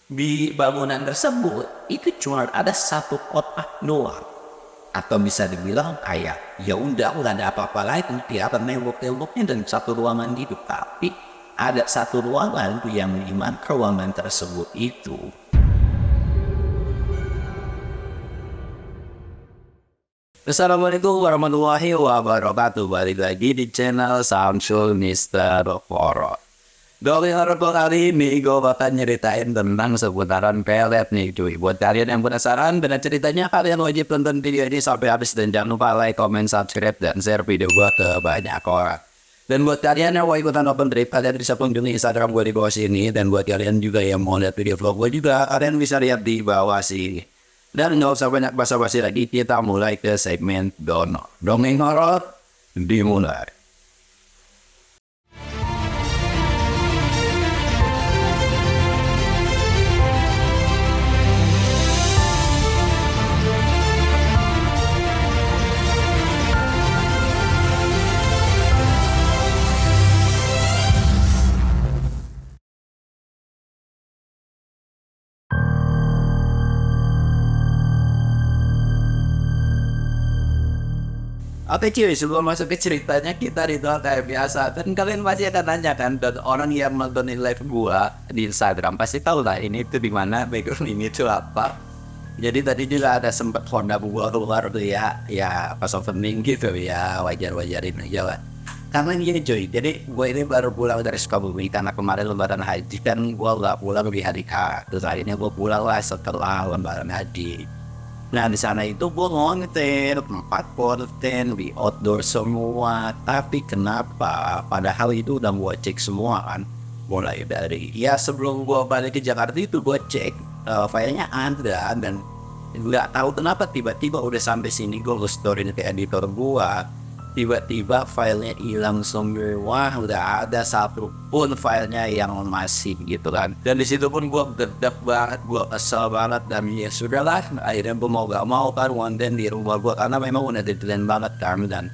Di bangunan tersebut itu cuma ada satu kotak doang, atau bisa dibilang kayak ya udah nggak ada apa-apa lagi, tidak ada nembok-nemboknya dan satu ruangan gitu. Tapi ada satu ruangan tuh yang dimana ruangan tersebut itu. Assalamualaikum warahmatullahi wabarakatuh. Balik lagi di channel Samsul Mister Horror. Dari horor kali ini gue bakal nyeritain tentang seputaran pelet nih cuy. Buat kalian yang penasaran dengan ceritanya, kalian wajib tonton video ini sampai habis. Dan jangan lupa like, comment, subscribe, dan share video gue ke banyak orang. Dan buat kalian yang mau ikutan open trip, kalian bisa kunjungi Instagram gue di bawah sini. Dan buat kalian juga yang mau lihat video vlog gue juga, kalian bisa lihat di bawah sini. Dan nggak usah banyak basa-basi lagi, kita mulai ke segmen Dongeng Horor dimulai. Oke cuy, sebelum masuk ke ceritanya, kita ritual kayak biasa. Dan kalian pasti akan nanya kan, dan orang yang nontonin live gua di Instagram pasti tahu lah ini tuh di mana, background ini tuh apa. Jadi tadi juga ada sempat Honda gua keluar tuh ya pas opening gitu ya, wajar-wajarin aja lah. Karena gini cuy, jadi gua ini baru pulang dari Sukabumi karena kemarin lebaran haji kan gua nggak pulang di hari H. Terus akhirnya gua pulang lah setelah lebaran haji. Nah di sana itu gue ngonten 4 konten di outdoor semua. Tapi kenapa? Padahal itu udah gue cek semua kan. Mulai dari ya sebelum gue balik ke Jakarta itu gue cek filenya ada. Dan nggak tahu kenapa tiba-tiba udah sampai sini gue story ke editor gue. Tiba-tiba filenya hilang semua, udah ada satu pun filenya yang masih gitu kan. Dan disitu pun gue gedek banget, gue kesel banget. Dan ya sudahlah, akhirnya gue mau gak mau kan konten di rumah gue karena memang udah detailin banget kan. Dan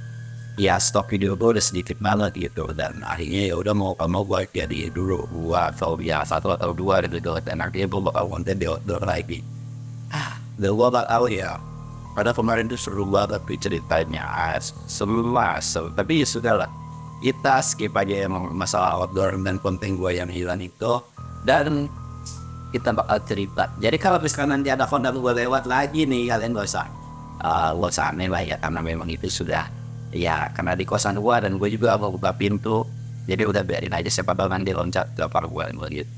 ya stok video gue udah sedikit banget gitu. Dan akhirnya ya udah mau gue jadi dulu gue atau ya 1 atau 2 gitu. Dan akhirnya gue bakal konten di outdoor lagi. Dan gue gak tahu ya. Pada kemarin itu seru banget ceritanya semua, tapi ya sudahlah, kita skip aja yang masalah outdoor dan konten gue yang hilang itu, dan kita bakal cerita. Jadi kalau misalkan nanti ada Honda gue lewat lagi nih, kalian gak usah aneh lah ya, karena memang itu sudah ya karena di kosan gue dan gue juga mau buka pintu, jadi udah biarin aja siapa tahu nanti loncat ke apart gue gitu.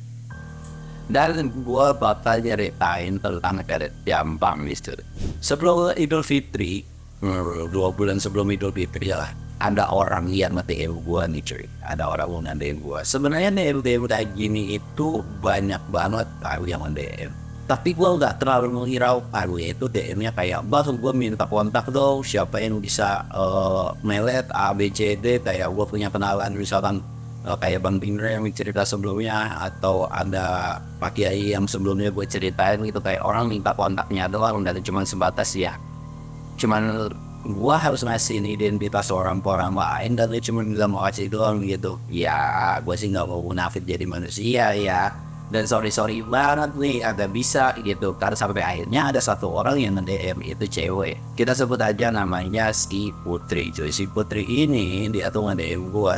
Dan gue bakal nyeritain tentang karet gampang gitu. Sebelum Idul Fitri, 2 bulan sebelum Idul Fitri lah, ada orang yang nge-DM gue nih cuy. Ada orang yang nge-DM gue. Sebenarnya DM kayak gini itu banyak banget tahu yang nge-DM. Tapi gue nggak terlalu menghirau paru itu DM-nya kayak, "Bang, gue minta kontak dong, siapa yang bisa melet A, B, C, D." Kayak gue punya kenalan misalkan kayak Bang Pindra yang cerita sebelumnya, atau ada Pak Kiai yang sebelumnya gue ceritain gitu, kayak orang minta kontaknya doang dan cuma sebatas ya cuman gue harus ngasih identitas orang lain dan dia cuma bilang mau kasih doang gitu. Ya gue sih nggak mau munafik jadi manusia ya, dan sorry banget nih agak bisa gitu. Karena sampai akhirnya ada satu orang yang nge-DM, itu cewek, kita sebut aja namanya si Putri cuy. Si Putri ini dia tuh nge-DM gua,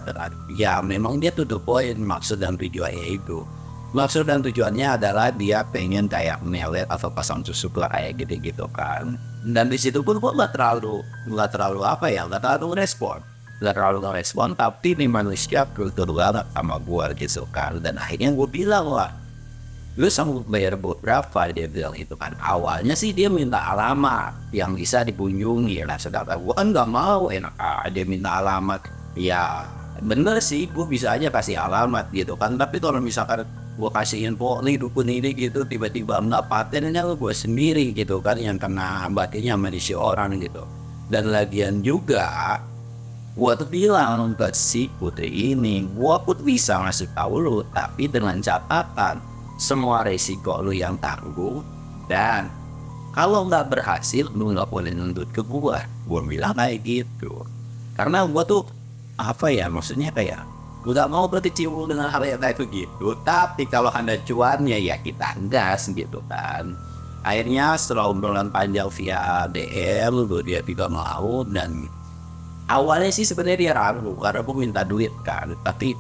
ya memang dia tuh the point. Maksud dan tujuannya adalah dia pengen kayak melet atau pasang susu lah kayak gitu kan. Dan di situ pun gua nggak terlalu respon, tapi nih manusia kultur banget sama gua gitu kan. Dan akhirnya gua bilang lah, "Lu sanggup bayar berapa?" Dia bilang itu kan. Awalnya sih dia minta alamat yang bisa dikunjungi lah, sedangkan gua kan nggak mau. Enak dia minta alamat, ya bener sih gue bisa aja kasih alamat gitu kan. Tapi kalau misalkan gue kasih info nih dukun ini gitu, tiba-tiba nggak patennya gue sendiri gitu kan yang kena batinnya sama si orang gitu. Dan lagian juga gue tuh bilang ke si Putri ini, gue pun bisa ngasih tahu lu, tapi dengan catatan semua resiko lu yang tanggung, dan kalau nggak berhasil lu nggak boleh nuntut ke gue bilang kayak gitu. Karena gue tuh apa ya, maksudnya kayak Nggak mau berkecimpung dengan hal yang kayak begitu. Tapi kalau ada cuannya ya kita gas gitu kan. Akhirnya setelah obrolan panjang via DM, dia tidak mau. Dan awalnya sih sebenarnya dia ragu karena gue minta duit kan. Tapi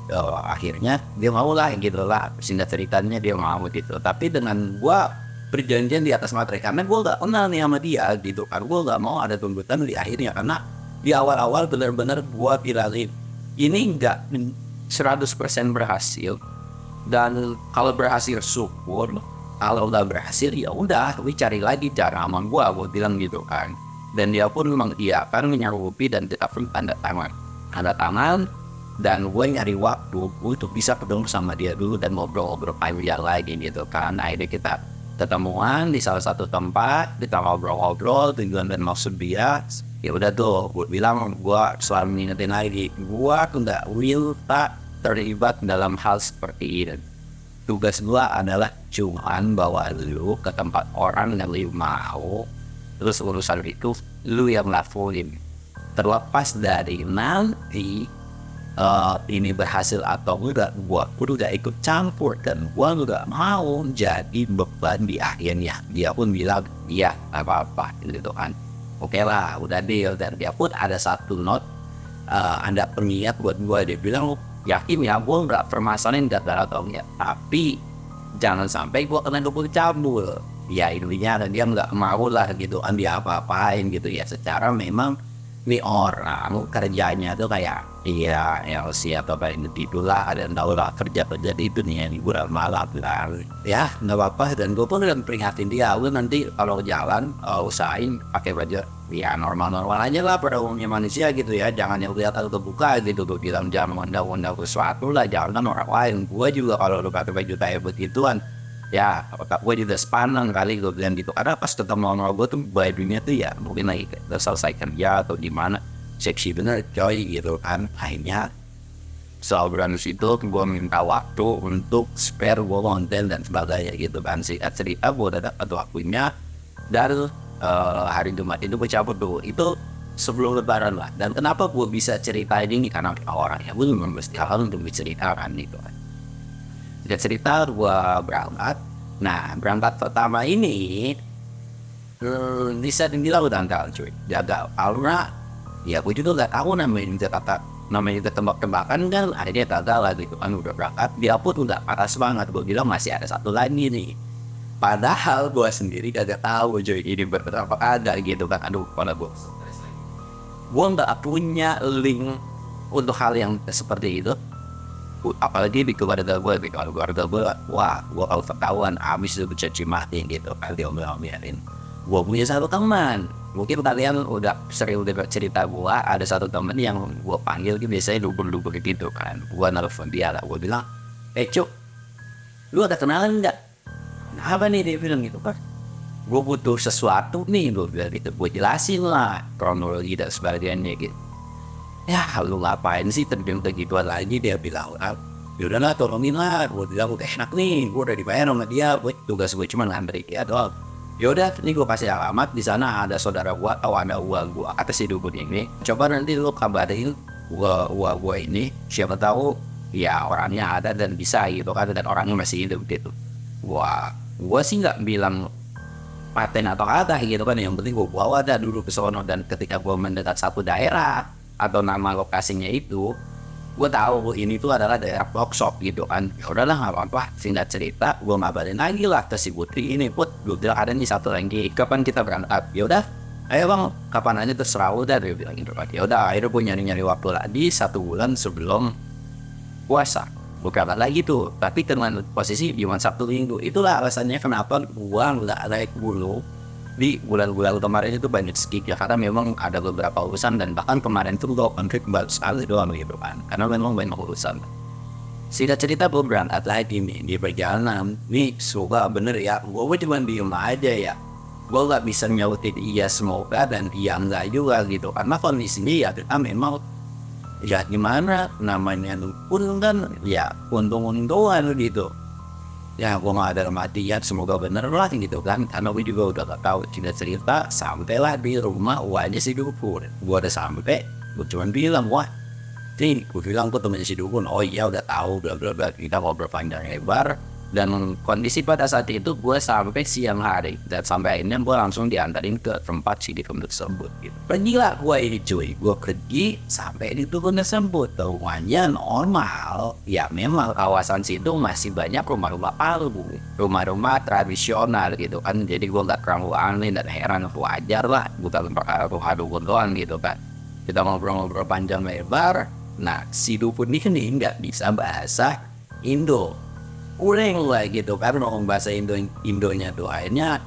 akhirnya dia mau lah gitu lah. Singkat ceritanya dia mau gitu. Tapi dengan gue perjanjian di atas materai, karena gue gak kenal nih sama dia gitu kan. Gue gak mau ada tuntutan di akhirnya, karena di awal-awal benar-benar gue bilangin ini gak 100% berhasil. Dan kalau berhasil syukur, kalau udah berhasil ya udah, gue cari lagi cara aman gue bilang gitu kan. Dan dia pun memang iya kan menyanggupi, dan kita pun tanda tangan. Dan gue nyari waktu untuk bisa ketemu sama dia dulu dan ngobrol-ngobrol panjang lagi gitu kan. Akhirnya kita ketemuan di salah satu tempat, kita ngobrol-ngobrol tujuan dan maksud dia. Ya udah tuh, gue bilang gue selalu ngingetin lagi, gue tuh nggak will tak terlibat dalam hal seperti ini. Tugas gue adalah cuman bawa lu ke tempat orang yang lu mau, terus urusan itu lu yang lakuin. Terlepas dari nanti ini berhasil atau enggak, gua udah ikut campur dan gua nggak mau jadi beban di akhirnya. Dia pun bilang iya apa-apa gitu kan. Oke lah, udah deal. Dan dia pun ada satu note, ada pengingat buat gua. Dia bilang, yakin ya gua nggak permasalahin gagal atau enggak, tapi jangan sampai gua kena dukung cabul. Ya intinya, dan dia nggak mau lah gitu kan dia apa-apain gitu ya. Secara memang ini orang kerjanya tuh kayak iya LC atau kayak itulah, ada yang tahu lah kerja itu nih yang liburan malam lah ya nggak apa-apa. Dan gue pun udah peringatin dia, lu nanti kalau jalan usahain pakai baju ya normal-normal aja lah pada umumnya manusia gitu ya, jangan yang kelihatan terbuka gitu. Gue bilang jangan undang-undang sesuatu lah, jangan orang lain. Gue juga kalau lu pakai baju kayak begituan ya otak gue juga sepanang kali, gue bilang gitu. Karena pas ketemu sama gue tuh bajunya tuh ya mungkin lagi udah selesai kerja atau di mana, seksi bener coy gitu kan. Akhirnya soal berandus itu gue minta waktu untuk spare gue konten dan sebagainya gitu kan. Singkat cerita gue udah dapat waktunya, dan hari Jumat itu gue cabut tuh. Itu sebelum lebaran lah. Dan kenapa gue bisa ceritain ini, karena orang ya gue memang mesti hal untuk diceritakan gitu kan. Singkat cerita gue berangkat. Nah berangkat pertama ini bisa dibilang udah gagal karena ya gue juga gak tahu namanya tembak-tembakan kan. Akhirnya gagal lah gitu kan. Udah berangkat, dia pun udah panas banget. Gue bilang masih ada satu lagi nih, padahal gue sendiri gak tahu cuy ini berapa ada gitu kan. Aduh pada gue gak punya link untuk hal yang seperti itu. Apalagi di keluarga gue, wah gue kalau ketahuan abis itu bercaci mati gitu kan. Dia biarin. Gue punya satu teman, mungkin kalian udah sering dengar cerita gue. Ada satu teman yang gue panggil biasanya dubur gitu kan. Gue nelfon dia lah, gue bilang, Cuk, lu ada kenalan nggak? Nah, apa nih? Dia bilang gitu kan, gue butuh sesuatu nih. Gue bilang gitu, gue jelasin lah kronologi dan sebagainya gitu. Ya lu ngapain sih terjun gituan lagi? Dia bilang, yaudahlah tolongin lah. Gue bilang udah enak nih, gue udah dibayar sama dia, tugas gue cuma nganterin dia doang. Yaudah, ini gue kasih alamat, di sana ada saudara gue atau ada uang gue atas si dukun ini. Coba nanti lu kabarin gue ini, siapa tahu ya orangnya ada dan bisa gitu kan, dan orangnya masih hidup gitu. Wah, gue sih nggak bilang paten atau ada gitu kan. Yang penting gue bawa dah dulu ke sono, dan ketika gue mendekat satu daerah atau nama lokasinya itu, gue tahu ini tuh adalah daerah workshop gitu kan. Ya udahlah nggak apa-apa. Singkat cerita, gue ngabarin lagi lah ke si Putri ini, Put, gue bilang ada nih satu lagi, kapan kita berangkat? Ya udah, ayo bang, kapan aja terserah udah. Dia bilang gitu kan. Ya udah, akhirnya gue nyari waktu lagi 1 bulan sebelum puasa. Gue berangkat lagi tuh, tapi dengan posisi cuma Sabtu Minggu. Itulah alasannya kenapa gue nggak naik dulu di bulan-bulan kemarin itu banyak skip ya, karena memang ada beberapa urusan. Dan bahkan kemarin tuh gue konflik baru sekali doang gitu kan, karena memang banyak urusan. Singkat cerita gue berangkat lagi nih di perjalanan nih. Semoga bener ya, gue cuma diem aja ya, gue gak bisa nyautin iya semoga dan iya enggak juga gitu, karena kondisinya ya kita memang ya gimana namanya pun kan ya untung-untungan gitu. Ya gue gak ada kematian, semoga bener lah gitu kan. Karena gue juga udah gak tahu. Tidak cerita, sampailah di rumah uangnya si dukun. Gue udah sampai, gue cuma bilang, wah Putri, gue bilang gue temennya si dukun. Oh iya udah tahu, bla bla bla. Kita ngobrol panjang lebar. Dan kondisi pada saat itu gue sampai siang hari, dan sampai akhirnya gue langsung diantarin ke tempat si dukun tersebut gitu. Pergilah gue ini cuy, gue pergi sampai di dukun tersebut. Rumahnya normal, ya memang kawasan situ masih banyak rumah-rumah palu, rumah-rumah tradisional gitu kan. Jadi gue gak terlalu aneh dan heran, wajar lah, bukan rumah dukun doang gitu kan. Kita ngobrol-ngobrol panjang lebar. Nah si dukun ini nggak bisa bahasa Indo, kurang lah gitu kan ngomong bahasa Indonya tuh. Akhirnya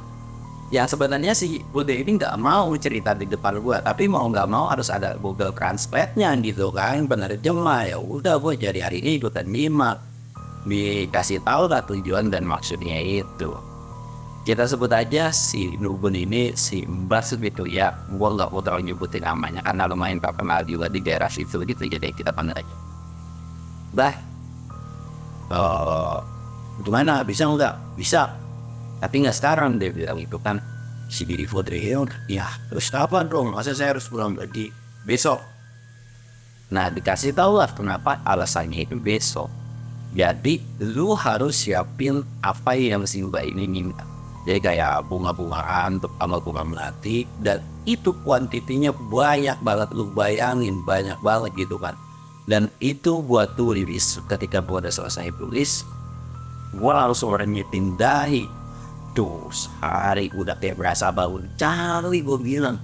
yang sebenarnya si Bude ini nggak mau cerita di depan gua, tapi mau nggak mau harus ada Google Translate-nya gitu kan, penerjemah. Ya udah gue jadi hari ini ikutan nyimak, dikasih tahu lah tujuan dan maksudnya itu. Kita sebut aja si dukun ini si Mbas gitu ya. Gua nggak mau terlalu nyebutin namanya karena lumayan terkenal juga di daerah situ gitu, jadi kita panggil aja Bah. Gimana, bisa nggak? Bisa, tapi nggak sekarang, dia bilang itu kan. Si Didi Putri ya terus kapan dong, masa saya harus pulang lagi besok? Nah dikasih tahu lah kenapa alasannya itu besok. Jadi lu harus siapin apa yang si Mbak ini minta. Jadi kayak bunga-bungaan sama bunga melati, dan itu kuantitinya banyak banget, lu bayangin banyak banget gitu kan. Dan itu buat tulis. Ketika gua udah selesai tulis, gua langsung renyetin dahi. Tuh sehari udah kayak berasa bangun cari. Gua bilang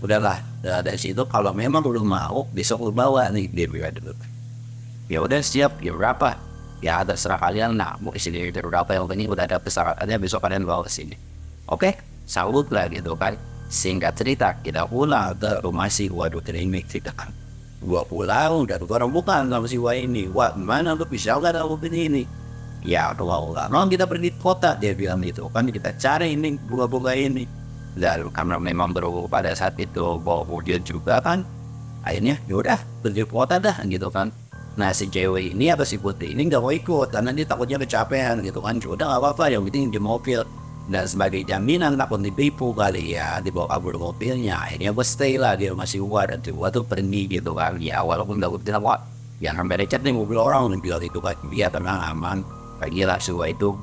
udahlah, dari situ kalau memang lu mau besok lu bawa nih, dia bilang dulu. Ya udah siap, ya berapa? Ya terserah kalian. Nah mau sini berapa, yang penting udah ada persyaratannya, besok kalian bawa ke sini. Oke, salut lah gitu kan. Singkat cerita, kita pulang ke rumah si Waduh Trimik cerita kan. Gua pulang dan gua rembukan sama si Wah ini. Wah gimana lu bisa gak ada ini? Ya kalau nggak kita pergi ke kota, dia bilang gitu kan. Kita cari ini bunga-bunga ini. Dan karena memang berhubung pada saat itu bawa mobil juga kan, akhirnya yaudah pergi ke kota dah gitu kan. Nah si cewek ini atau si Putri ini nggak mau ikut karena dia takutnya kecapean gitu kan. Udah nggak apa-apa, yang penting di mobil. Dan sebagai jaminan takut ditipu kali ya, dibawa kabur mobilnya. Akhirnya gue stay lah di rumah si Wah, dan si Wah tuh pergi gitu kan. Ya walaupun gak gue bilang, wah yang sampai lecet nih mobil orang, dan bilang itu kan, dia tenang aman. Pagilah si Wah itu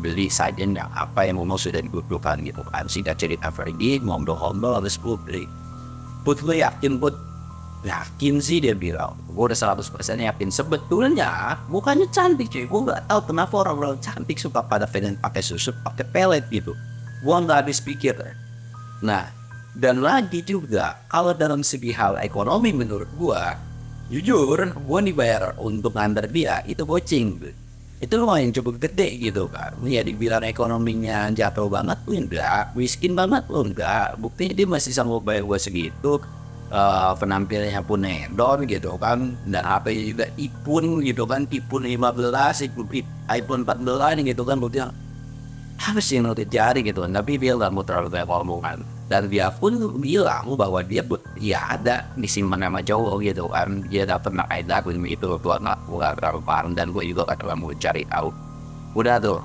beli sajen yang apa yang mau sudah dibutuhkan gitu kan. Singkat cerita pergi, ngobrol-ngobrol habis Putri. Putri yakin yakin sih, dia bilang. Gue udah 100% yakin. Sebetulnya mukanya cantik cuy. Gue gak tahu kenapa orang-orang cantik suka pada pengen pakai susu, pakai pelet gitu. Gue gak habis pikir. Nah, dan lagi juga kalau dalam segi hal ekonomi menurut gue, jujur gue dibayar untuk nganter dia itu goceng. Itu lumayan cukup gede gitu kan. Ya dibilang ekonominya jatuh banget tuh enggak, miskin banget tuh enggak. Buktinya dia masih sanggup bayar gue segitu. Penampilannya pun hedon gitu kan, dan HP juga iPhone gitu kan, iPhone 15, iPhone 14 gitu kan. Buktinya apa sih yang terjadi gitu kan, tapi dia gak mau terlalu banyak omongan. Dan dia pun bilang bahwa dia ada disimpan sama cowok gitu kan. Dia dapat pakai dagun itu buat gak terlalu paham, dan gue juga gak terlalu mau cari tahu. Udah tuh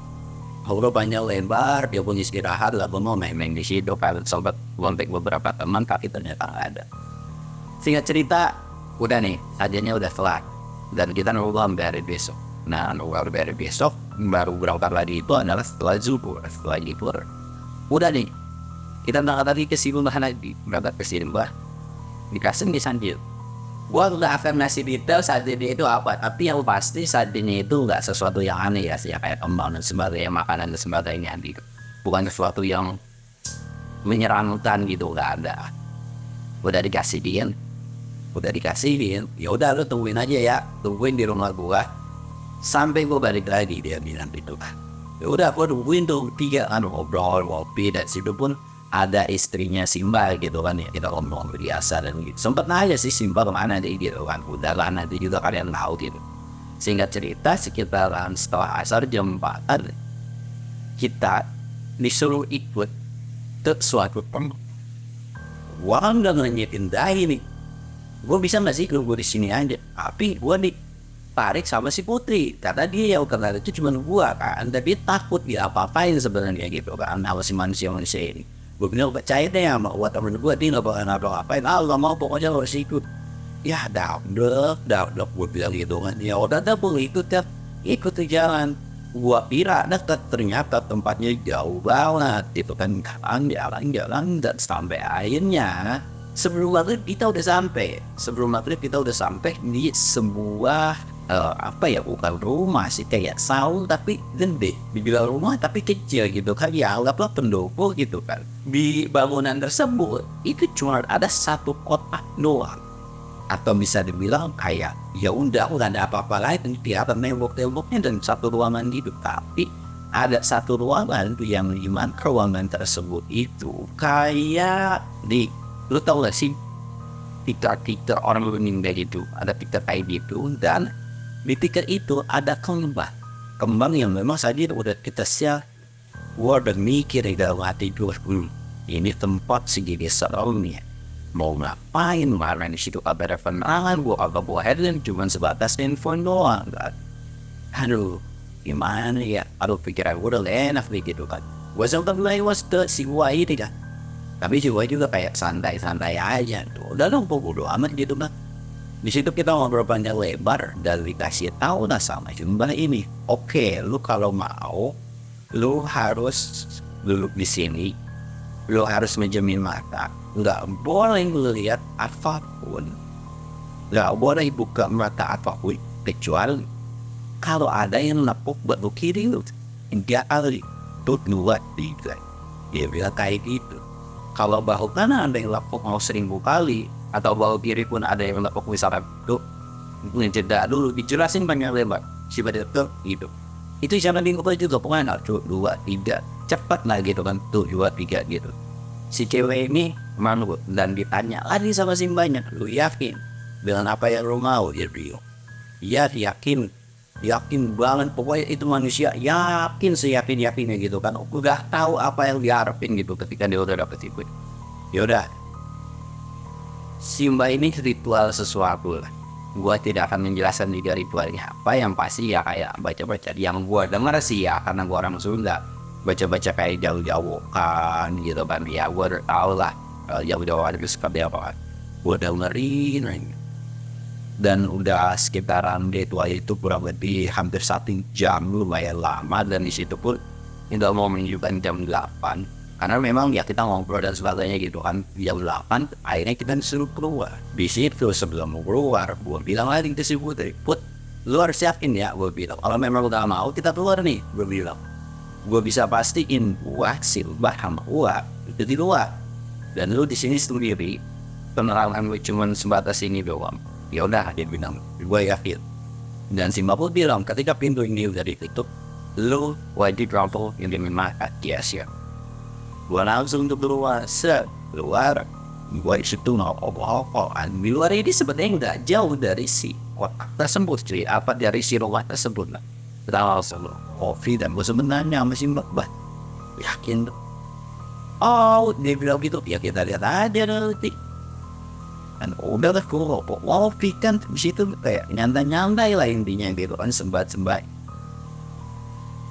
ngobrol banyak lebar, dia pun istirahat lah. Gue mau main-main di situ kan, sempat kontak beberapa teman tapi ternyata gak ada. Singkat cerita, udah nih, sajiannya udah kelar. Dan kita nunggu dari besok. Nah, nunggu dari besok, baru berangkat lagi itu adalah setelah zuhur. Setelah zuhur, udah nih, kita berangkat lagi ke Simbah lagi. Berangkat ke Simbah, dikasih di Sanjil. Gua nggak akan ngasih detail sajiannya itu apa, tapi yang pasti sajiannya itu nggak sesuatu yang aneh ya, kayak kembang dan sebagainya, makanan dan sebagainya gitu. Bukan sesuatu yang menyeramkan gitu, nggak ada. Udah dikasihin, ya udah lu tungguin aja ya, tungguin di rumah gua sampai gua balik lagi, dia bilang gitu kan. Ya udah gua tungguin tuh 3 kan, ngobrol ngopi, dan situ pun ada istrinya Simba gitu kan ya, kita ngomong biasa dan gitu. Sempet nanya sih Simba kemana deh gitu kan, udahlah nanti juga kalian tahu gitu. Singkat cerita sekitaran setelah asar jam 4 kita disuruh ikut ke suatu tempat. Gua kan udah nyiapin dahi nih, gue bisa nggak sih nunggu di sini aja? Tapi gue ditarik sama si Putri karena dia yang kenal itu cuma gue kan, tapi takut dia apa-apain sebenarnya gitu kan, sama si manusia ini. Gue bilang percaya deh sama temen gue, dia nggak bakal ngapa-ngapain. Gak mau, pokoknya harus ikut. ya udah gue bilang gitu kan, ya udah boleh ikut ke jalan. Gua kira deket, ternyata tempatnya jauh banget gitu kan, jalan dan sampai akhirnya sebelum maghrib kita udah sampai di sebuah bukan rumah sih, kayak saung tapi gede. Dibilang rumah tapi kecil gitu kan, ya anggaplah pendopo gitu kan. Di bangunan tersebut itu cuma ada satu kotak doang, atau bisa dibilang kayak ya udah nggak ada apa-apa lain, tiada tembok-temboknya dan satu ruangan gitu. Tapi ada satu ruangan tuh yang dimana ruangan tersebut itu kayak lu tau gak sih tikar orang meninggal itu, ada tikar kayak gitu, dan di tikar itu ada kembang yang memang saja udah kita share. Gua udah mikir di dalam hati gue, ini tempat segini seremnya, mau ngapain kemarin di situ, ada penerangan, gua agak bawa headlamp cuman sebatas handphone doang kan. Aduh, gimana ya? Aduh, pikiran gua udah enak nih gitu kan. Gua sempat lewat si gua ini kan, tapi si gua juga kayak santai-santai aja tuh. Udah dong, bodo amat gitu kan. Di situ kita ngobrol panjang lebar dan dikasih tahu lah sama Mbak ini, oke, lu kalau mau, lu harus duduk di sini, lu harus menjamin mata, nggak boleh lihat apapun, nggak boleh buka mata apapun, kecuali kalau ada yang nepuk baru kiri lu, 3 kali, tuh 2, 3, dia bilang kayak gitu. Kalau bahu kanan ada yang nepuk mau 1000 kali, atau bahu kiri pun ada yang nepuk misalkan tuh, ngejeda dulu, dijelasin panjang lebar, si pada tuh gitu. Itu jangan diubah juga, pokoknya 2, 3, cepat lah gitu kan, tuh 2, 3 gitu. Si cewek ini malu dan ditanya lagi sama si mbaknya, lu yakin dengan apa yang lu mau? Dia bilang, iya yakin banget, pokoknya itu manusia yakin seyakin-yakinnya gitu kan. Aku udah tahu apa yang diharapin gitu ketika dia udah dapet itu. Yaudah, si mbak ini ritual sesuatu lah. Gua tidak akan menjelaskan juga ritualnya apa, yang pasti ya kayak baca-baca yang gua dengar sih ya, karena gua orang Sunda, baca-baca kayak jauh-jauh kan gitu kan. Ya gua udah tau lah jauh-jauh ada seperti apa kan. Gua dengerin dan udah sekitaran ritual itu kurang lebih hampir 1 jam, lumayan lama. Dan disitu pun tidak mau menunjukkan jam 8 karena memang ya kita ngobrol dan sebagainya gitu kan. Jam 8 akhirnya kita disuruh keluar. Di situ sebelum mau keluar, gue bilang lagi ke si Putri, Put, lu harus siapin ya, gue bilang, kalau memang udah mau kita keluar nih, gue bilang, gue bisa pastiin gua, Silbah sama gua itu di luar dan lu di sini sendiri, penerangan gue cuman sebatas ini doang. Ya udah, dia bilang, gue yakin. Dan si Mbak pun bilang, ketika pintu ini udah ditutup, lu wajib rampung yang makan. Yes ya. Gue langsung untuk keluar, gue disitu ngokok-ngokokan. Di luar ini sebenarnya nggak jauh dari si kotak tersebut, cuy. Apa dari si rumah tersebut lah. Kita langsung kopi dan gue sebenarnya masih Mbak yakin. Oh, dia bilang gitu, ya kita lihat aja nanti. Dan udah lah, kopi kan di situ kayak nyantai-nyantai lah intinya gitu kan, sembat-sembat.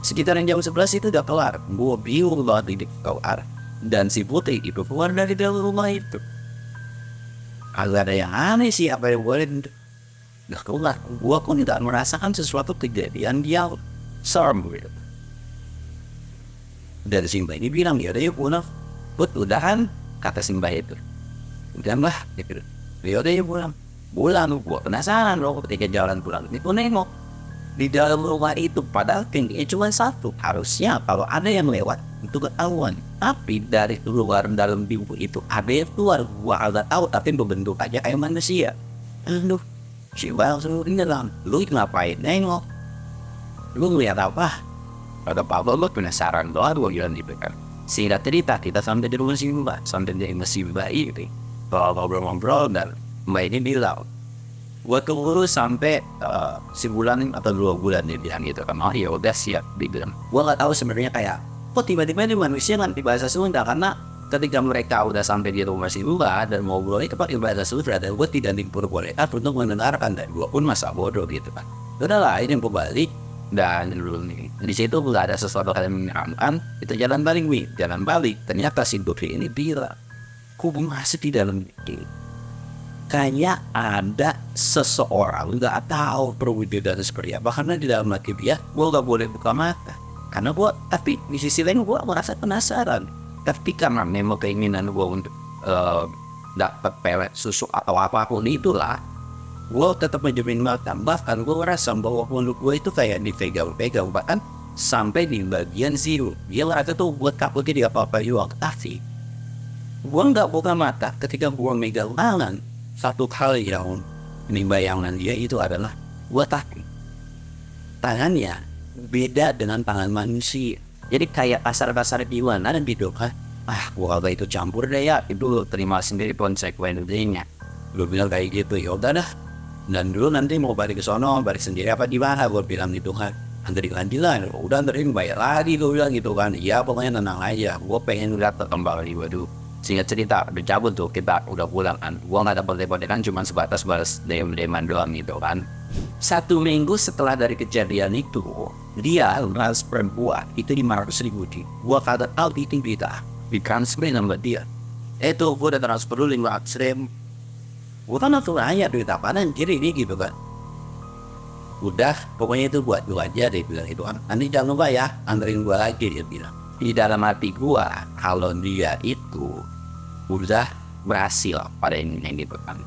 Sekitaran jam 11 itu udah kelar. Gue bingung banget di keluar. Dan si Putri itu keluar dari dalam rumah itu. Agak ada yang aneh sih, apa yang boleh. Udah keluar. Gue pun tidak merasakan sesuatu kejadian yang serem gitu. Dan si Mbak ini bilang, ya udah yuk pulang. Put, udahan, kata si Mbak itu. Udah mbak, gitu. Ya udah yuk pulang. Gue penasaran loh ketika jalan pulang. Ini gue nengok di dalam rumah itu, padahal pintunya cuma satu. Harusnya kalau ada yang lewat itu ketahuan. Tapi dari luar dalam pintu itu ada yang keluar. Gua agak tahu, tapi berbentuk aja kayak manusia. Aduh, si Bang suruh dalam. Lu ngapain nengok? Lu ngeliat apa? Kata Pablo, lu penasaran doang. Gua bilang gitu kan. Singkat cerita, kita sampai di rumah si Mbak. Sampai di rumah si Mbak itu. Kalau ngobrol-ngobrol, dan Mbak ini bilang, gue tunggu sampai sebulan atau 2 bulan, dia bilang gitu kan. Oh ya udah siap, dia bilang. Gue nggak tahu sebenarnya kayak kok tiba-tiba ini manusia nanti bahasa Sunda, karena ketika mereka udah sampai di rumah si Mbak dan ngobrolnya pakai bahasa Sunda, dan gue tidak diperbolehkan untuk mendengarkan, dan gue pun masa bodoh gitu kan. Udahlah, ini gue balik dan di situ nggak ada sesuatu yang menyeramkan. Itu jalan balik ternyata si Dovi ini bilang, ku masih di dalam ini. kayak ada seseorang nggak tahu perwujudannya seperti apa, karena di dalam hati dia gue nggak boleh buka mata karena gue, tapi di sisi lain gue merasa penasaran. Tapi karena memang keinginan gue untuk dapat pelet susu atau apapun itulah, gue tetap menjamin mata. Bahkan gue merasa bahwa mulut gue itu kayak dipegang-pegang, bahkan sampai di bagian zero. Dia merasa tuh buat takutnya dia apa-apa juga. Tapi gue nggak buka mata ketika gue megang tangan. Satu hal yang ini bayangan dia itu adalah gue takut tangannya beda dengan tangan manusia. Jadi kayak kasar-kasar di mana dan gitu kan. Gue agak itu campur deh ya, itu terima sendiri konsekuensinya. Gue bilang kayak gitu, ya udah dah. Dan dulu nanti mau balik ke sono, balik sendiri apa di mana? Gue bilang gitu kan. Anterin lagi lah, udah anterin bayar lagi, gue bilang gitu kan. Iya pokoknya tenang aja, gue pengen lihat kembali. Waduh, singkat cerita udah cabut tuh, kita udah pulang kan. Gue nggak dapet kan, cuma sebatas balas DM-an doang gitu kan. 1 minggu setelah dari kejadian itu, dia transfer gue itu 500.000 di. Gue kata tahu itu kita di transfer sama dia. Itu gue udah transfer dulu 500.000. Gue kan langsung nanya duit apaan anjir ini gitu kan. Udah pokoknya itu buat gue aja, dia bilang itu kan. Nanti jangan lupa ya anterin gue lagi, dia bilang. Di dalam hati gue kalau dia itu udah berhasil pada ini yang gitu kan.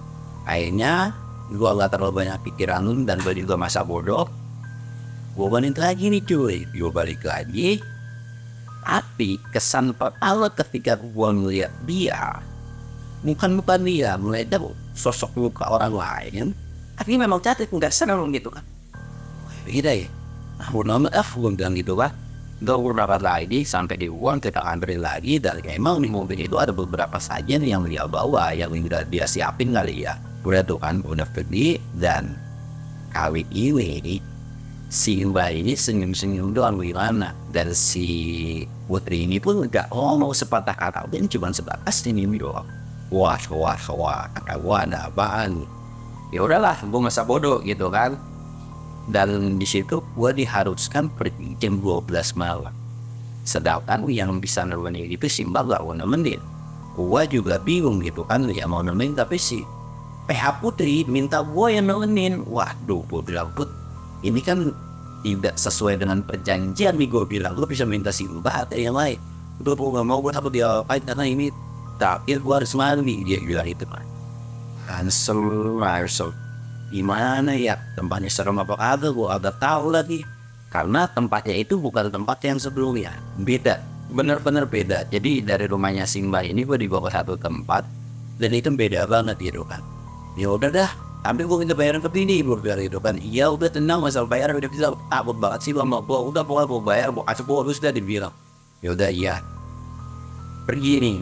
Akhirnya gue gak terlalu banyak pikiran dan gue juga masa bodoh. Gue balik lagi nih cuy, gue balik lagi. Tapi kesan pertama ketika gue ngeliat dia, bukan dia, melihat sosok muka orang lain. Tapi memang cantik, nggak serem gitu kan. Beda ya. Gue bilang gitu kan. Udah beberapa lagi sampai di uang kita ambil lagi, dan emang di mobil itu ada beberapa sajian yang dia bawa, yang udah dia siapin kali ya. Udah tuh kan, udah pergi. Dan kali ini si Mbak ini senyum-senyum doang gimana. Dan si Putri ini pun gak ngomong sepatah kata, dan cuma sebatas senyum doang. Wah, kata gue ada apaan. Ya udahlah, gue masa bodoh gitu kan. Dan di situ gue diharuskan pergi jam 12 malam. Sedangkan yang bisa nemenin itu si Mbak gak mau nemenin. Gue juga bingung gitu kan, ya mau nemenin tapi si PH Putri minta gue yang nemenin. Waduh, gue bilang Put, ini kan tidak sesuai dengan perjanjian nih, gue bilang. Gue bisa minta si Mbak atau yang lain. Gue gak mau, gue takut dia apain karena ini tapi gue harus mandi, dia bilang itu kan. Cancel. Gimana ya, tempatnya serem apa kagak gue agak tahu lagi, karena tempatnya itu bukan tempat yang sebelumnya, beda, bener-bener beda. Jadi dari rumahnya Simba ini gue dibawa ke satu tempat dan itu beda banget gitu kan. Ya udah dah, tapi gue minta bayaran ke bini, gue bilang gitu kan. Iya udah tenang, masalah bayar udah bisa. Takut banget sih sama gue, udah pokoknya gue bayar, gue kasih bonus dah, dibilang. Ya udah iya, pergi nih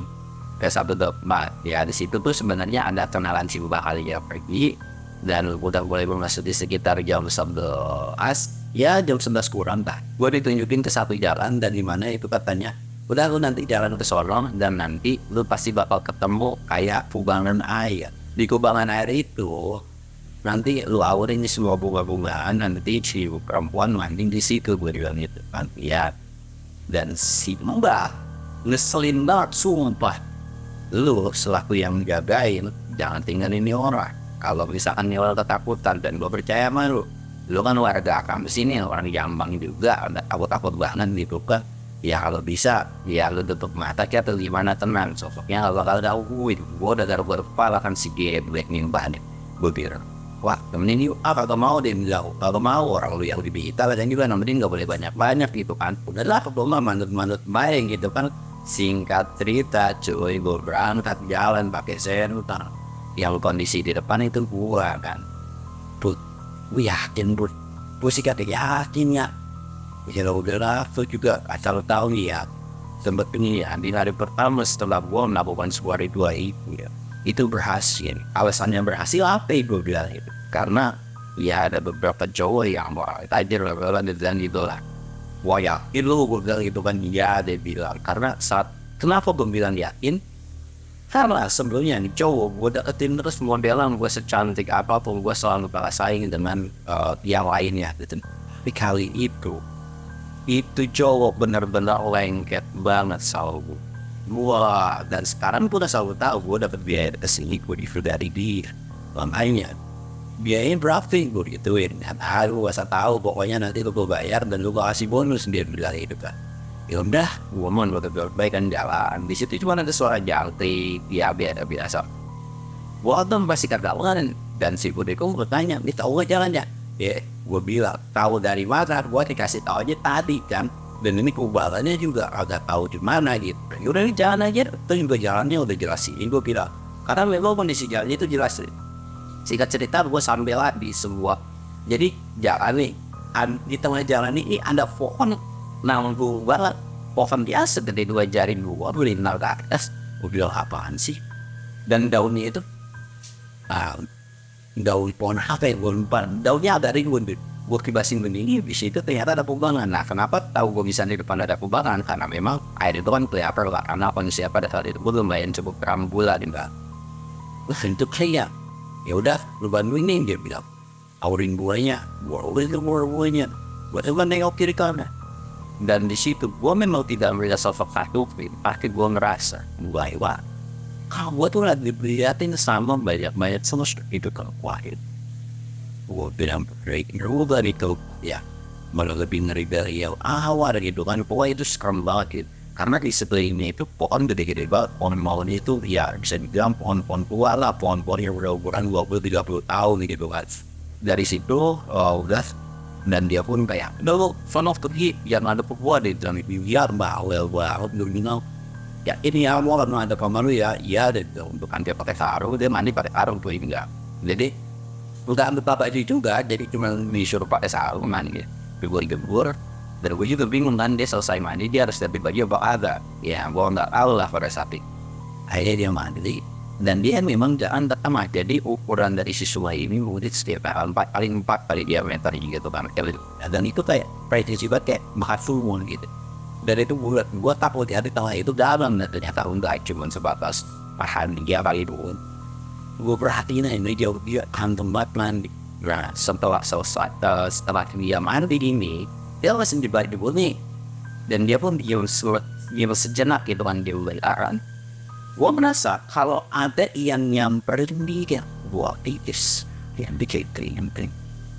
ke satu tempat. Ya di situ tuh sebenarnya ada kenalan Simba kali ya, pergi. Dan udah mulai masuk di sekitar jam 11, ya jam 11 kurang dah. Gue ditunjukin ke satu jalan, dan di mana itu katanya, udah lu nanti jalan ke sono dan nanti lu pasti bakal ketemu kayak kubangan air. Di kubangan air itu nanti lu aurin di semua bunga-bungaan, nanti si perempuan mandi di situ, gue bilang gitu kan. Ya, dan si Mbak ngeselin banget, sumpah. Lu selaku yang jagain, jangan tinggalin ini orang. Kalau misalkan nih orang ketakutan, dan gue percaya sama lu kan warga kampus sini, orang Jombang juga, takut-takut banget gitu kan. Ya kalau bisa, ya lu tutup mata kayak atau gimana, tenang. Sosoknya gak bakal gangguin. Gue udah garuk kepala kan si Geblek nih banget. Gue bilang, wah temenin yuk, kalau mau dia bilang, kalau mau orang lu yang lebih hitam, dan juga nemenin gak boleh banyak-banyak gitu kan. Udahlah, gue mah manut-manut main gitu kan. Singkat cerita cuy, gue berangkat jalan pakai senutan. Yang kondisi di depan itu gua kan. Put, gue yakin Put, gue sih kata yakin ya. Ya udahlah, tuh juga asal tahu nih ya. Sempet ini ya, di hari pertama setelah gua melakukan sebuah ritual itu ya, itu berhasil. Alasannya berhasil apa gue bilang itu? Karena ya ada beberapa cowok yang tajir dan gitu lah. Wah yakin lu, gue bilang gitu kan. Iya, dia bilang. Karena kenapa gue bilang yakin? Karena sebelumnya nih cowok gue deketin terus modelan gue secantik apapun, gue selalu kalah saing dengan yang lainnya gitu. Tapi kali itu cowok bener-bener lengket banget sama gue. Dan sekarang gue udah selalu tahu gue dapet biaya kesini gue dari dia. makanya biayanya berapa gue gituin, lu gak usah tahu, pokoknya nanti lu gue bayar dan lu gue kasih bonus, dia bilang itu kan. Ya udah, gue mau baik kan jalan. Di situ cuma ada suara jangkrik, ya biasa. Gue tuh pasti kagak, dan si Budeko bertanya, dia tahu gak jalannya? Ya, gue bilang tahu dari mana? Gue dikasih tahu aja tadi kan. Dan ini kubalannya juga agak tahu di mana gitu. Yaudah ini jalan aja, itu juga jalannya udah jelasin. Gue bilang, karena memang kondisi jalannya itu jelas. Singkat cerita, gue sambil di sebuah, jadi jalan nih, di tengah jalan ini ada pohon nanggung banget, pohon biasa gede 2 jari gue melintang ke atas. Gue bilang apaan sih? Dan daunnya itu, daun pohon apa ya? Gue lupa. Daunnya ada rimbun. Gue kibasin begini, di situ ternyata ada kubangan. Nah, kenapa tahu gue bisa di depan ada kubangan? Karena memang air itu kan kelihatan lah. Karena kondisi pada saat itu gue lumayan cukup rambulan, enggak. Untuk kayak ya udah lu bantuin nih, dia bilang aurin buahnya, buahnya buat lu nengok kiri kanan. Dan di situ gue memang tidak melihat sosok satu, tapi gue ngerasa wah kalau gue tuh dilihatin sama banyak sosok itu kalau wahid. Gue bilang berubah itu ya malah lebih ngeri dari yang awal gitu kan. Pokoknya itu serem banget gitu. Karena di sebelahnya itu pohon gede-gede banget, pohon mawon itu ya bisa dibilang pohon-pohon tua lah, pohon-pohon yang berukuran 20-30 tahun gitu kan. Dari situ udah, dan dia pun kayak no son of the heat yang ada pebuah di dalam biar bawel banget bilang ya ini ya mau karena ada pemalu ya dan untuk dia pakai sarung, dia mandi pakai sarung tuh enggak. Jadi enggak ambil baju juga, jadi cuma disuruh pakai sarung mandi gitu. Gue gembur. Dan gue juga bingung kan, dia selesai mandi, dia harus ganti baju apa ada. Ya, gue nggak tahu lah pada saat itu. Akhirnya dia mandi, dan dia memang jalan pertama. Jadi ukuran dari si sungai ini mungkin setiap paling 4 kali diameter gitu kan. Dan itu kayak presisi banget, kayak mahasiswa gitu. Dan itu bulat, gue takut ya di tengah itu dalam, dan ternyata enggak, cuma sebatas pahan dia kali itu. Gue perhatiin ini dia hantem banget mandi. Nah, setelah dia mandi ini, dia langsung dibalik di bumi, dan dia pun diam sejenak gitu kan, dia belaran. Gue merasa kalau ada yang nyamperin dia, gue tipis yang dikit-kering.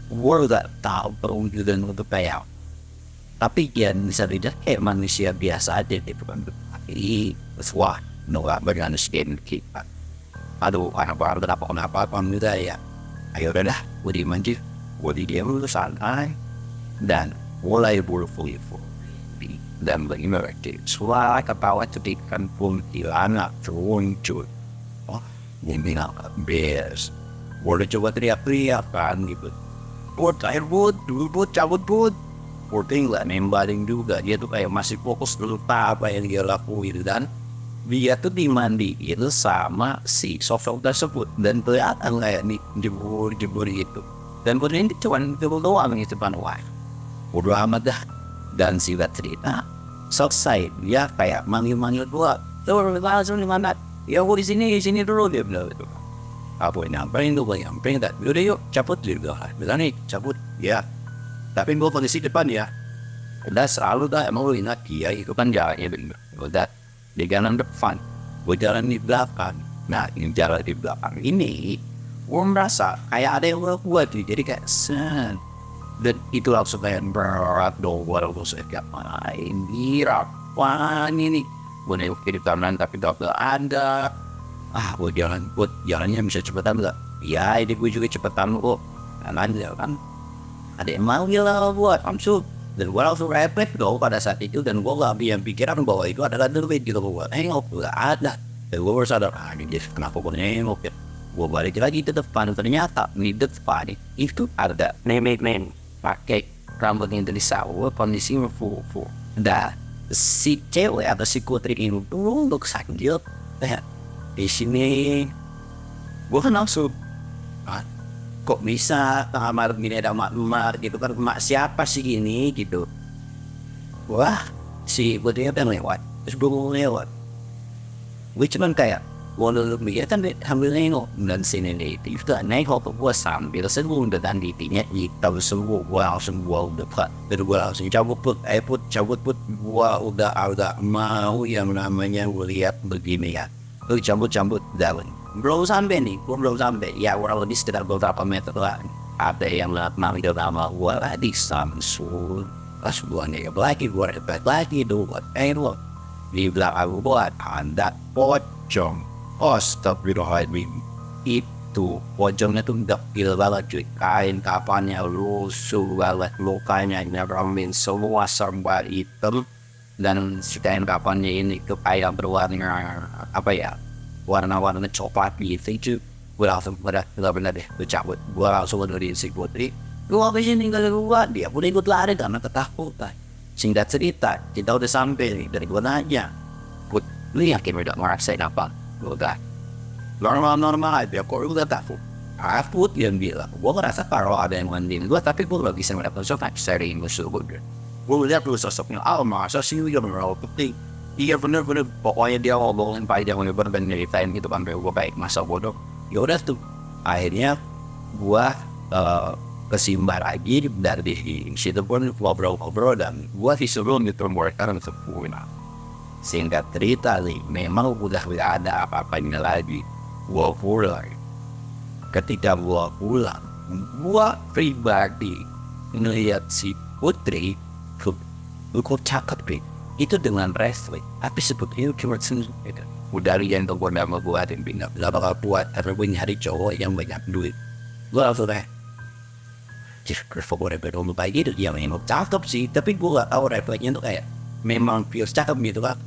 Gue gak tahu perwujudan untuk kayak, tapi dia bisa tidak kayak manusia biasa aja gitu kan. Tapi wah, nggak bermanusia kita. Aduh, anak-anak kenapa gitu ya. Ayo udah, gue dimanjir, gue diam dulu santai, dan mulai berful-ful dan mengerti suara ketawa cetikan kuntilanak muncul. Oh, dia bilang bes, boleh coba teriak-teriak kan gitu. Bud, air bud, dulu cabut bud. Buding lah nembaling juga, dia tuh kayak masih fokus dulu apa yang dia lakuin, dan dia tuh dimandiin sama si sosok tersebut, dan kelihatan kayak nih jebur itu. Dan kemudian ini cuma itu doang itu depan wah. Bodo amat dah. Dan singkat cerita selesai, dia kayak manggil gua, lu langsung di mana? Ya gua di sini dulu, dia bilang itu. Apa yang nyamperin tuh, gua nyamperin tak, yaudah yuk cabut, dia bilang nih cabut ya, tapi gua posisi depan ya. Udah selalu dah, emang lu ingat dia itu kan jalannya bener. Udah di jalan depan, gua jalan di belakang. Nah ini jalan di belakang ini, gua merasa kayak ada yang gua tuh, jadi kayak sen. Dan itu langsung kayak berat dong, walau saya kayak ini apaan ini, gue nengok kiri kanan tapi gak ada. Buat jalannya bisa cepetan gak? Ya ini gue juga cepetan kok, kan kan ada yang manggil lah buat langsung, dan gue langsung refleks dong pada saat itu, dan gue gak pikiran bahwa itu adalah duit gitu. Gue nengok gak ada, dan gue baru sadar ini kenapa gue nengok ya. Gue balik lagi ke depan, ternyata di depan itu ada nenek pakai rambut yang dari sawah, kondisinya full. Dan si cewek atau si putri ini dulu untuk sambil di sini. Gue kan langsung kok bisa kamar gini ada mak gitu kan, mak siapa sih gini gitu. Wah, si putrinya pengen lewat, terus gue mau lewat. Gue cuman kayak walau dia kan sambil nengok, dan sini itu nengok ke gue sambil senyum, dan titiknya hitam semua. Gue langsung dekat, dan gue langsung cabut put, gue udah agak mau yang namanya gue lihat begini ya. Lu cabut daun, belum sampai nih, gue belum sampai. Ya kurang lebih sekitar beberapa meter lah. Ada yang lihat manggil nama gue lah di Samsung. Pas gue nih lagi, gue repet lagi tuh buat lo. Di belakang gue ada pocong. Astagfirullahaladzim. Itu pocongnya tuh dekil banget cuy. Kain kapannya lusuh banget, lukanya nyeramin semua serba hitam. Dan si kain kapannya ini tuh kayak berwarna apa ya, warna-warna coklat gitu. Itu gue langsung benar-benar deh gue cabut. Gue langsung dari si Putri, gue habis tinggal gue, dia pun ikut lari karena ketakutan. Singkat cerita, kita udah sampai nih. Dari gue nanya, Put, lu yakin udah ngerasain apa? Gue udah normal aja, kok udah takut? Put yang bilang, gue ngerasa kalau ada yang mandiin gue, tapi gue gak bisa melihat sosok sering musuh gue. Gue lihat dulu sosoknya, masa sih dia merawat penting. Iya bener-bener, pokoknya dia ngomongin panjang lebar dan nyeritain gitu sampai gue kayak masa bodoh. Ya udah tuh, akhirnya gue kesimbar lagi dari situ pun ngobrol-ngobrol dan gue disuruh diperbuatkan untuk pulang. Singkat cerita nih, memang udah gak ada apa-apanya lagi. Gue pulang. Ketika gue pulang, gue pribadi ngeliat si Putri, kok cakep nih. Itu dengan wrestling, tapi sebetulnya cuma sendiri. Udah yang tuh gue nama gue ada yang pindah, gak bakal buat karena gue nyari cowok yang banyak duit. Gue langsung kayak, kenapa gue repot kayak gitu? Ya memang cakep sih, tapi gue gak tahu refleksnya tuh kayak memang pure cakep gitu kan.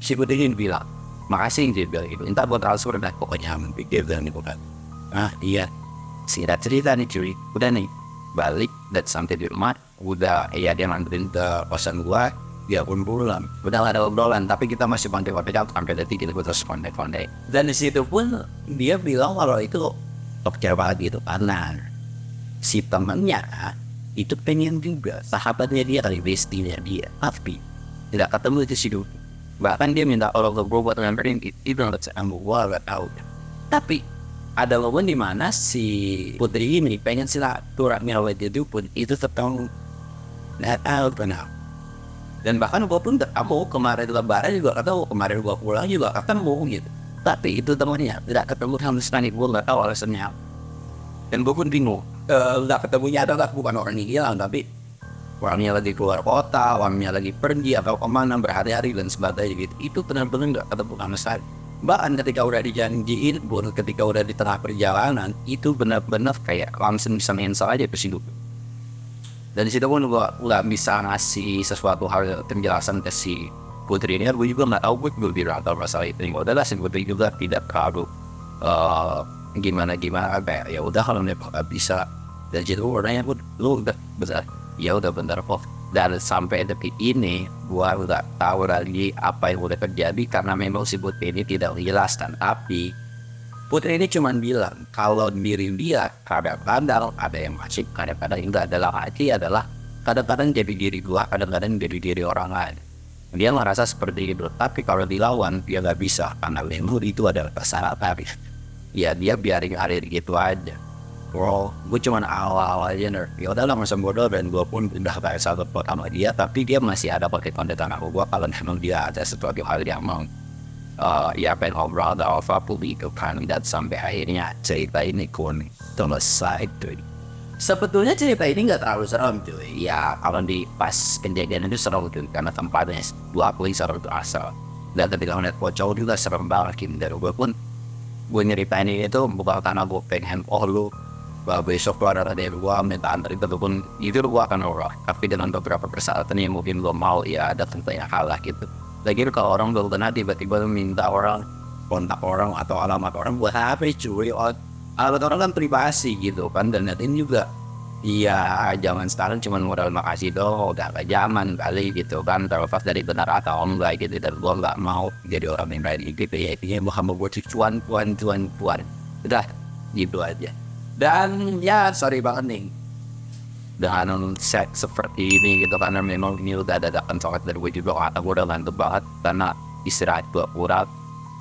Si Putri ini bilang, makasih dia bilang gitu, entah gue transfer dah pokoknya pikir dan itu kan. Iya, singkat cerita nih cuy, udah nih balik dan sampai di rumah, udah ya dia nganterin ke kosan gua, dia pun pulang. Udah gak ada obrolan, tapi kita masih kontak-kontak sampai detik kita terus kontak-kontak. Dan di situ pun dia bilang kalau itu kecewa banget gitu karena si temennya itu pengen juga sahabatnya dia kali bestinya dia, tapi tidak ketemu di situ. Bahkan dia minta orang ke gua buat nganterin itu nggak sama gua gak tahu. Tapi ada momen di mana si Putri ini pengen silaturahmi awet itu pun itu tetap nggak tahu kenapa. Dan bahkan gue pun ketemu kemarin lebaran juga ketemu, kemarin gue pulang juga ketemu gitu. Tapi itu temannya tidak ketemu sama sekali, gue nggak tahu alasannya. Dan gue pun bingung, nggak ketemunya adalah bukan orang yang hilang, tapi orangnya lagi keluar kota, orangnya lagi pergi atau kemana berhari-hari dan sebagainya gitu. Itu benar-benar nggak ketemu sama sekali. Bahkan ketika udah dijanjiin pun, ketika udah di tengah perjalanan, itu benar-benar kayak langsung bisa mencancel aja ke situ. Dan di situ pun gue nggak bisa ngasih sesuatu hal penjelasan ke si Putri ini. Gue juga nggak tahu gue bilang atau masalah itu. Udahlah si Putri juga tidak terlalu gimana kayak ya udah kalau dia nggak bisa. Dan situ orangnya pun lu udah besar, ya udah bentar kok. Dan sampai detik ini, gua udah tahu lagi apa yang udah terjadi karena memang si Putri ini tidak jelaskan. Tapi Putri ini cuma bilang kalau diri dia kadang-kadang ada yang masih, kadang-kadang enggak. Adalah arti adalah kadang-kadang jadi diri gua, kadang-kadang jadi diri orang lain. Dia merasa seperti itu, tapi kalau dilawan dia nggak bisa karena memang itu adalah kesalahan. Ya dia biarin ngalir gitu aja. Bro, gue cuma awal-awal aja nih. Ya udahlah masa bodoh dan gue pun udah kayak satu pot sama dia, tapi dia masih ada pakai konten aku gue kalau memang dia ada sesuatu hal yang mau ya pengen ngobrol atau apapun itu kan. Dan sampai akhirnya cerita ini kun selesai tuh. Sebetulnya cerita ini nggak terlalu serem tuh. Ya kalau di pas kejadian itu serem tuh karena tempatnya dua kali serem tuh asal. Dan ketika ngeliat pocong juga serem banget gitu. Dan gue pun gue nyeritain ini tuh bukan karena gue pengen lu besok gue ada dari gue minta antar itu pun itu gue akan orang, tapi dengan beberapa persyaratan yang mungkin lo mau ya ada tentunya kalah gitu. Lagi kalau orang belum pernah tiba-tiba minta orang kontak orang atau alamat orang buat HP cuy, alamat orang kan privasi gitu kan. Dan ini juga iya zaman sekarang cuma modal makasih doang, udah gak zaman kali gitu kan, terlepas dari benar atau enggak gitu. Dan gue nggak mau jadi orang yang lain gitu ya, intinya mau buat cuan udah gitu aja. Dan ya sorry banget nih dengan set seperti ini gitu karena memang ini udah dadakan soal dari gue juga karena gue udah ngantuk banget karena istirahat gue kurang.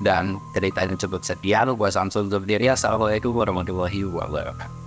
Dan ceritanya cukup sekian, gue Samsul Zubdiri, assalamualaikum warahmatullahi wabarakatuh.